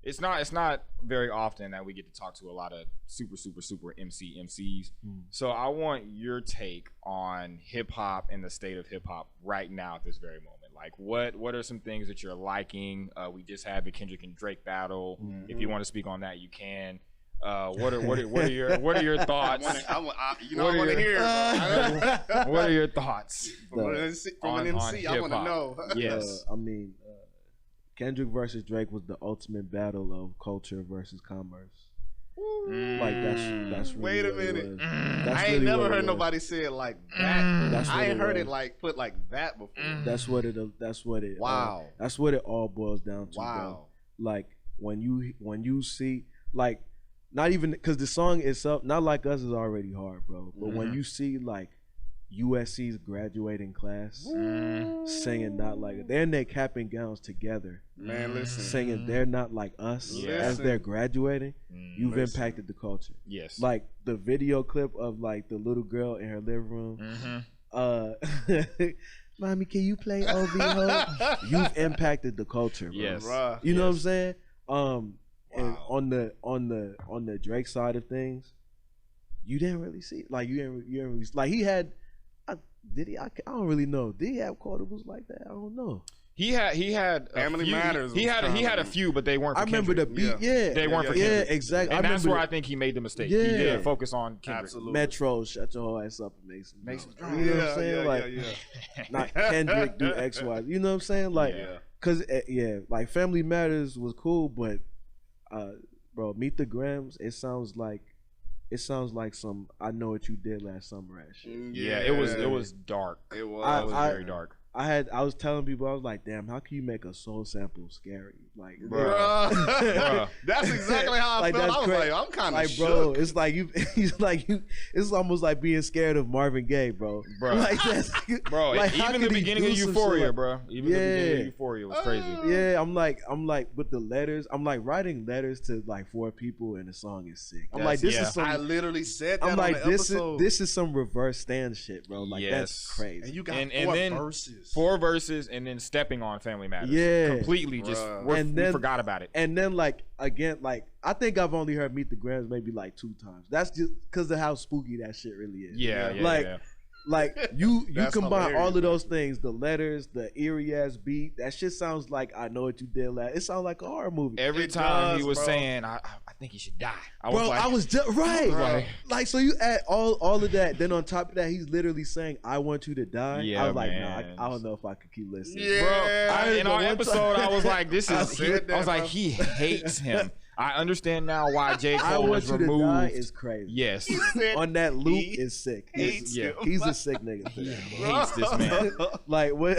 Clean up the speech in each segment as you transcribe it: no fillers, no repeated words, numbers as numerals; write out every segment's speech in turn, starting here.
It's not very often that we get to talk to a lot of super MCs. So I want your take on hip hop and the state of hip hop right now at this very moment. Like what are some things that you're liking? We just had the Kendrick and Drake battle. If you want to speak on that, you can. What are your thoughts? I want to hear. What are your thoughts From an MC, I want to know. Yes. I mean, Kendrick versus Drake was the ultimate battle of culture versus commerce. Like that's really Wait a minute. I ain't never heard nobody say it like that. I ain't heard it like put like that before. That's what it. Wow. That's what it all boils down to. Wow. Bro. Like when you see, like, not even because the song itself, Not Like Us, is already hard, bro. But when you see like USC's graduating class singing Not Like Us, they're in their cap and gowns together. Man, listen. Singing They're Not Like Us as they're graduating, you've impacted the culture. Yes. Like the video clip of like the little girl in her living room. Mommy, can you play OV? You've impacted the culture, bro. Yes. You know what I'm saying? And on the Drake side of things, you didn't really see, like, you didn't really, like, he had, did he? I don't really know. Did he have quotables like that? I don't know. He had Family Matters. He had a few, but they weren't. For I remember Kendrick. the beat. Yeah, they weren't for Kendrick. Yeah, exactly. And that's where I think he made the mistake. Yeah. He did focus on Kendrick. Absolutely. Metro, shut your whole ass up and make some drama. You know what I'm saying? Not Kendrick do X, Y. You know what I'm saying? Like, cause like Family Matters was cool, but bro, Meet the Grams, it sounds like some I Know What You Did Last Summer ass shit. Yeah, it was dark. It was very dark. I was telling people, I was like, damn, how can you make a soul sample scary? Like, bro, that's exactly how I felt. I was like, I'm kind of like, bro, it's like it's almost like being scared of Marvin Gaye, bro. Like that's, bro. like, even the beginning of Euphoria, bro. Even the beginning of Euphoria was crazy. Yeah, I'm like with the letters. I'm like writing letters to like 4 people, and the song is sick. I'm like, this is some. I literally said that. I'm like, on the episode. this is some reverse stand shit, bro. Like, that's crazy. And you got and 4 verses. 4 verses, and then stepping on Family Matters. Yeah, completely just we forgot about it. And then like again, like I think I've only heard Meet the Grams maybe like 2 times. That's just because of how spooky that shit really is. Like you combine hilarious, all of those things, the letters, the eerie ass beat. That shit sounds like I Know What You Did Last. It sounds like a horror movie. Every time he was saying, I think he should die. I was just right. Like, so you add all of that, then on top of that, he's literally saying, "I want you to die." Yeah, I was like, man. nah, I don't know if I could keep listening. Yeah, bro. In our episode, I was like, "This is." I was like, bro. "He hates him." I understand now why J. I Cole Want was You removed. To Die is crazy. Yes, on that loop is sick. He's a sick nigga. He hates this man. Like what?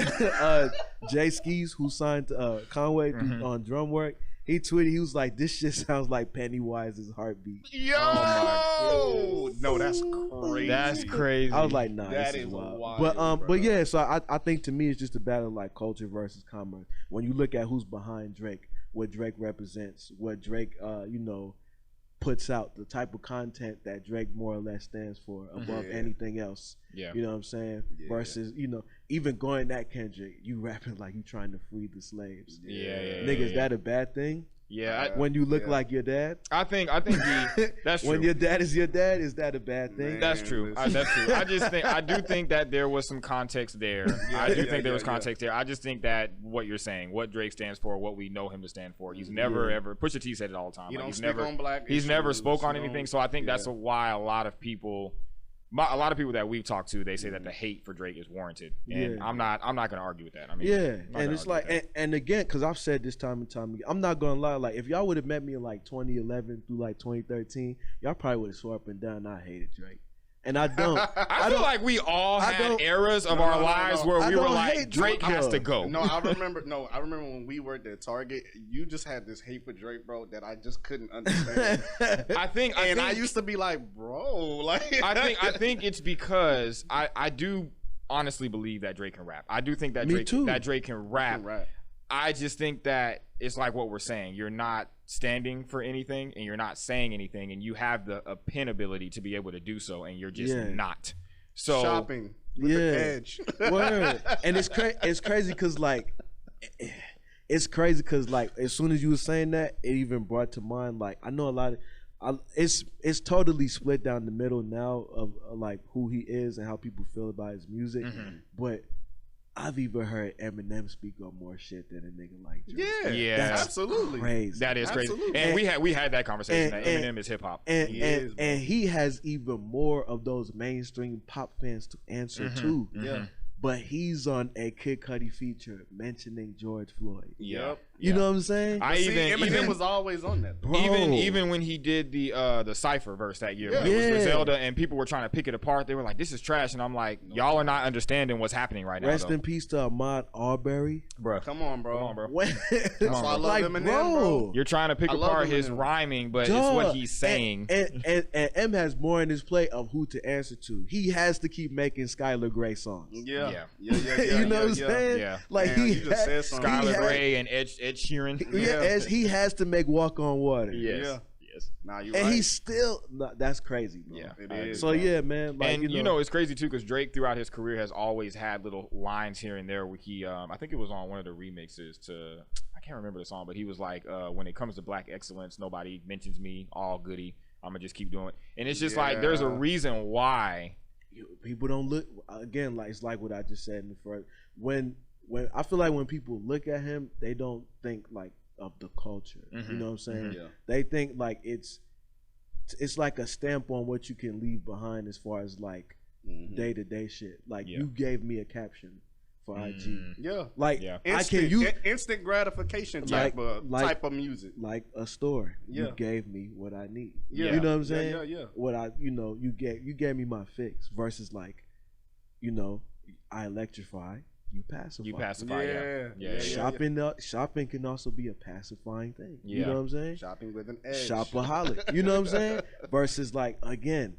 Jay Skees, who signed Conway on drum work, he tweeted. He was like, "This shit sounds like Pennywise's heartbeat." Yo, no, that's crazy. That's crazy. I was like, nah, that this is wild. wild, but yeah. So I think to me it's just a battle like culture versus commerce. When you look at who's behind Drake, what Drake represents, what Drake, puts out, the type of content that Drake more or less stands for above anything else. Yeah. You know what I'm saying? Versus, even going that Kendrick, you rapping like you trying to free the slaves. Nigga, is that a bad thing? Yeah. When you look like your dad? I think that's true. When your dad is your dad, is that a bad thing? Man, that's true. That's true. I do think that there was some context there. I do think there was context there. I just think that what you're saying, what Drake stands for, what we know him to stand for, he's never ever. Pusha T said it all the time. He's never He's never spoke on anything. So I think that's why a lot of people that we've talked to, they say that the hate for Drake is warranted, and I'm not gonna argue with that. I mean, and it's like, and again, because I've said this time and time again, I'm not gonna lie. Like, if y'all would have met me in like 2011 through like 2013, y'all probably would have swore up and down I hated Drake. And I don't. I feel like we all had eras of our lives where we were like, Drake has to go. I remember when we worked at Target, you just had this hate for Drake, bro, that I just couldn't understand. I used to be like, bro, like. I think it's because I do honestly believe that Drake can rap. I do think that Drake can rap. I just think that it's like what we're saying. You're not standing for anything, and you're not saying anything, and you have a pen ability to be able to do so, and you're just not. So shopping with the edge. Word. And it's crazy because like it's crazy because like as soon as you were saying that, it even brought to mind like I know a lot of it's totally split down the middle now of like who he is and how people feel about his music, but I've even heard Eminem speak on more shit than a nigga like Drake. Yeah, that's absolutely crazy. That is crazy. Absolutely. And we had that conversation. That Eminem is hip hop. And he has even more of those mainstream pop fans to answer to. Yeah. But he's on a Kid Cudi feature mentioning George Floyd. Yep. You know what I'm saying? Eminem was always on that. Bro. Even when he did the Cypher verse that year, when it was Griselda, and people were trying to pick it apart, they were like, "This is trash," and I'm like, "Y'all are not understanding what's happening right now." Rest in peace to Ahmaud Arbery, bro. Come on, bro. Bro. That's why I love Eminem, bro. You're trying to pick apart his rhyming, but it's what he's saying. And M has more in his play of who to answer to. He has to keep making Skylar Grey songs. Yeah. You know what I'm saying? Yeah. Like Man, he just said something. Skylar Grey and Ed Sheeran. He has to make Walk on Water. Yes. Nah, you and right. he's still that's crazy, bro. Yeah, it is. So yeah, man. Like, and you know it's crazy too because Drake throughout his career has always had little lines here and there where he, I think it was on one of the remixes to, I can't remember the song, but he was like, when it comes to black excellence, nobody mentions me, all goody. I'm gonna just keep doing it, and it's just like there's a reason why people don't look again. Like it's like what I just said in the first. When I feel like when people look at him, they don't think like of the culture. You know what I'm saying? Yeah. They think like it's like a stamp on what you can leave behind as far as like day-to-day shit. Like you gave me a caption for IG. Yeah. Like I can use instant gratification type of music. Like a store. Yeah. You gave me what I need. Yeah. You know what I'm saying? Yeah. What you gave me my fix versus like, I electrify. You pacify. Yeah. Shopping can also be a pacifying thing. Yeah. You know what I'm saying? Shopping with an edge. Shopaholic. You know what I'm saying? Versus like again,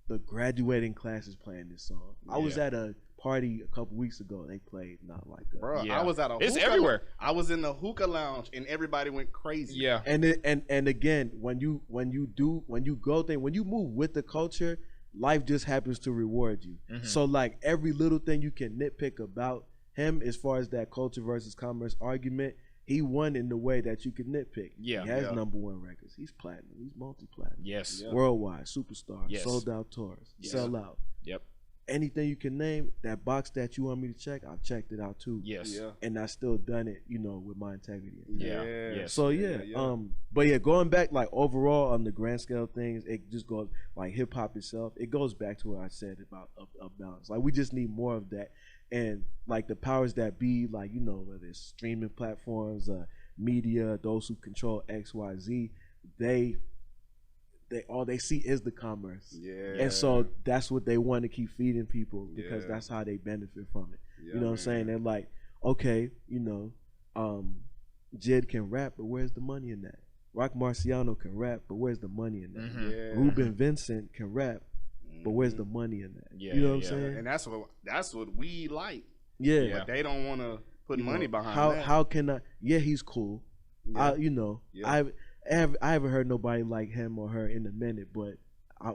the graduating class is playing this song. I was at a party a couple weeks ago. They played Not Like That. Bro, I was at a it's everywhere. I was in the hookah lounge and everybody went crazy. Yeah. And again, when you move with the culture, life just happens to reward you. So like every little thing you can nitpick about him as far as that culture versus commerce argument, he won in the way that you could nitpick. Yeah. He has #1 records. He's platinum. He's multi-platinum. Yes. Yeah. Worldwide, superstar, Yes. sold out tours, sell out. Yep. Anything you can name, that box that you want me to check, I've checked it out too. Yes. Yeah. And I still done it, with my integrity. Yeah. Yes. So but yeah, going back like overall on the grand scale of things, it just goes like hip hop itself. It goes back to what I said about a balance. Like we just need more of that, and like the powers that be, like whether it's streaming platforms, media, those who control X, Y, Z, they all they see is the commerce. Yeah. And so that's what they want to keep feeding people because that's how they benefit from it. Yeah, you know what I'm saying? They're like, okay, Jid can rap, but where's the money in that? Rock Marciano can rap, but where's the money in that? Yeah. Ruben Vincent can rap, but where's the money in that? Yeah, you know what I'm saying? And that's what we like. Yeah. But they don't want to put money behind that. How can I? Yeah, he's cool. Yeah. I haven't heard nobody like him or her in a minute, but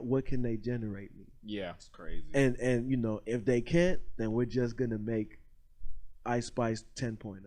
what can they generate me? Yeah. It's crazy. And if they can't, then we're just gonna make Ice Spice 10.0.